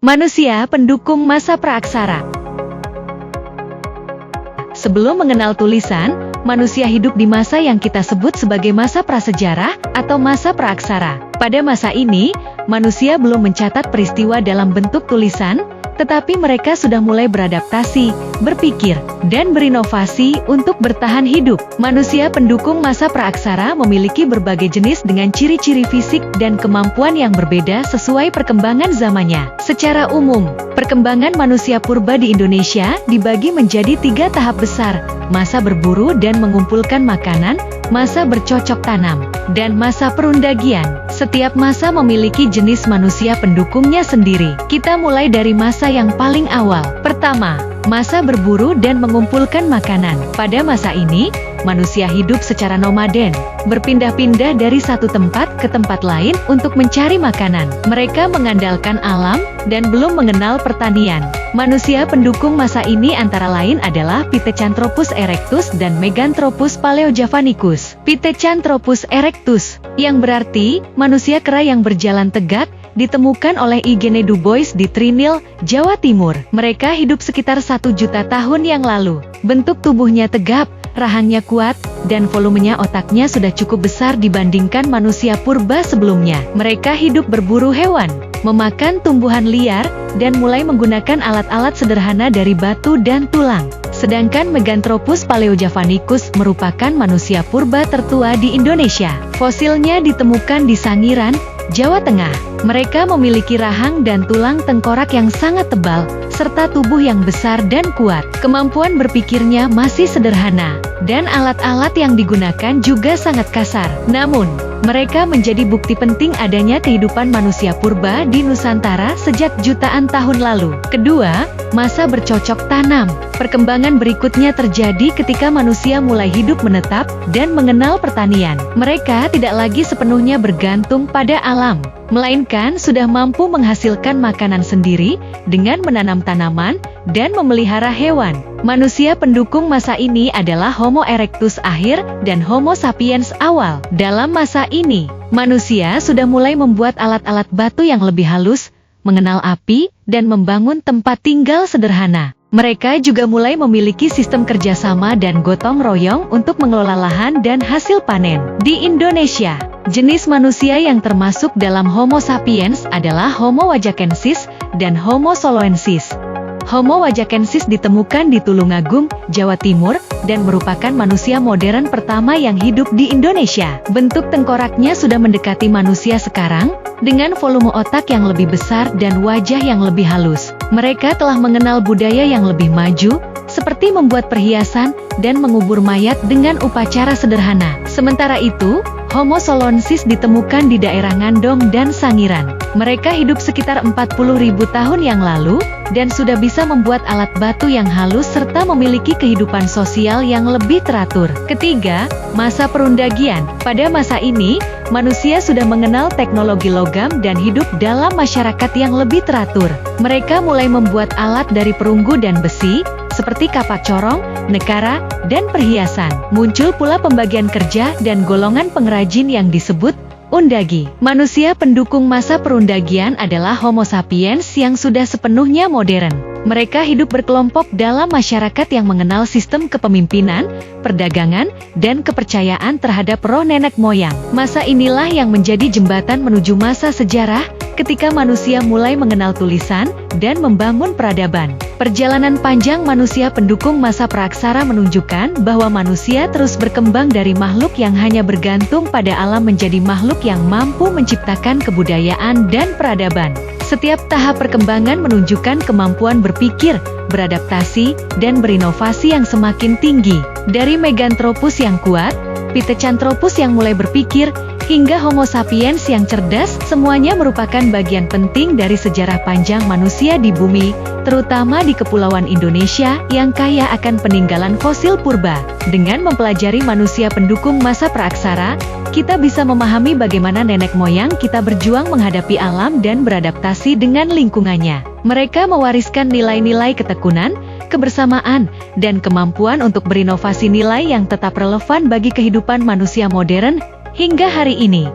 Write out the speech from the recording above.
Manusia pendukung masa praaksara. Sebelum mengenal tulisan, manusia hidup di masa yang kita sebut sebagai masa prasejarah atau masa praaksara. Pada masa ini, manusia belum mencatat peristiwa dalam bentuk tulisan, tetapi mereka sudah mulai beradaptasi, berpikir, dan berinovasi untuk bertahan hidup. Manusia pendukung masa praaksara memiliki berbagai jenis dengan ciri-ciri fisik dan kemampuan yang berbeda sesuai perkembangan zamannya. Secara umum, perkembangan manusia purba di Indonesia dibagi menjadi 3 tahap besar: masa berburu dan mengumpulkan makanan, masa bercocok tanam, dan masa perundagian. Setiap masa memiliki jenis manusia pendukungnya sendiri. Kita mulai dari masa yang paling awal. Pertama, masa berburu dan mengumpulkan makanan. Pada masa ini, manusia hidup secara nomaden, berpindah-pindah dari satu tempat ke tempat lain untuk mencari makanan. Mereka mengandalkan alam dan belum mengenal pertanian. Manusia pendukung masa ini antara lain adalah Pithecanthropus erectus dan Meganthropus paleojavanicus. Pithecanthropus erectus, yang berarti manusia kera yang berjalan tegak, ditemukan oleh Eugene Du Bois di Trinil, Jawa Timur. Mereka hidup sekitar 1 juta tahun yang lalu. Bentuk tubuhnya tegap, rahangnya kuat, dan volumenya otaknya sudah cukup besar dibandingkan manusia purba sebelumnya. Mereka hidup berburu hewan, memakan tumbuhan liar, dan mulai menggunakan alat-alat sederhana dari batu dan tulang. Sedangkan Meganthropus paleojavanicus merupakan manusia purba tertua di Indonesia. Fosilnya ditemukan di Sangiran, Jawa Tengah. Mereka memiliki rahang dan tulang tengkorak yang sangat tebal, serta tubuh yang besar dan kuat. Kemampuan berpikirnya masih sederhana, dan alat-alat yang digunakan juga sangat kasar. Namun, mereka menjadi bukti penting adanya kehidupan manusia purba di Nusantara sejak jutaan tahun lalu. Kedua, masa bercocok tanam. Perkembangan berikutnya terjadi ketika manusia mulai hidup menetap dan mengenal pertanian. Mereka tidak lagi sepenuhnya bergantung pada alam, melainkan sudah mampu menghasilkan makanan sendiri dengan menanam tanaman dan memelihara hewan. Manusia pendukung masa ini adalah Homo erectus akhir dan Homo sapiens awal. Dalam masa ini, manusia sudah mulai membuat alat-alat batu yang lebih halus, mengenal api, dan membangun tempat tinggal sederhana. Mereka juga mulai memiliki sistem kerjasama dan gotong royong untuk mengelola lahan dan hasil panen. Di Indonesia, jenis manusia yang termasuk dalam Homo sapiens adalah Homo wajakensis dan Homo soloensis. Homo wajakensis ditemukan di Tulungagung, Jawa Timur, dan merupakan manusia modern pertama yang hidup di Indonesia. Bentuk tengkoraknya sudah mendekati manusia sekarang, dengan volume otak yang lebih besar dan wajah yang lebih halus. Mereka telah mengenal budaya yang lebih maju, seperti membuat perhiasan dan mengubur mayat dengan upacara sederhana. Sementara itu, Homo soloensis ditemukan di daerah Ngandong dan Sangiran. Mereka hidup sekitar 40.000 tahun yang lalu, dan sudah bisa membuat alat batu yang halus serta memiliki kehidupan sosial yang lebih teratur. Ketiga, masa perundagian. Pada masa ini, manusia sudah mengenal teknologi logam dan hidup dalam masyarakat yang lebih teratur. Mereka mulai membuat alat dari perunggu dan besi, seperti kapak corong, nekara, dan perhiasan. Muncul pula pembagian kerja dan golongan pengrajin yang disebut undagi. Manusia pendukung masa perundagian adalah Homo sapiens yang sudah sepenuhnya modern. Mereka hidup berkelompok dalam masyarakat yang mengenal sistem kepemimpinan, perdagangan, dan kepercayaan terhadap roh nenek moyang. Masa inilah yang menjadi jembatan menuju masa sejarah, ketika manusia mulai mengenal tulisan dan membangun peradaban. Perjalanan panjang manusia pendukung masa praaksara menunjukkan bahwa manusia terus berkembang dari makhluk yang hanya bergantung pada alam menjadi makhluk yang mampu menciptakan kebudayaan dan peradaban. Setiap tahap perkembangan menunjukkan kemampuan berpikir, beradaptasi, dan berinovasi yang semakin tinggi. Dari Meganthropus yang kuat, Pithecanthropus yang mulai berpikir, hingga Homo sapiens yang cerdas, semuanya merupakan bagian penting dari sejarah panjang manusia di bumi, terutama di Kepulauan Indonesia yang kaya akan peninggalan fosil purba. Dengan mempelajari manusia pendukung masa praaksara, kita bisa memahami bagaimana nenek moyang kita berjuang menghadapi alam dan beradaptasi dengan lingkungannya. Mereka mewariskan nilai-nilai ketekunan, kebersamaan, dan kemampuan untuk berinovasi nilai yang tetap relevan bagi kehidupan manusia modern hingga hari ini.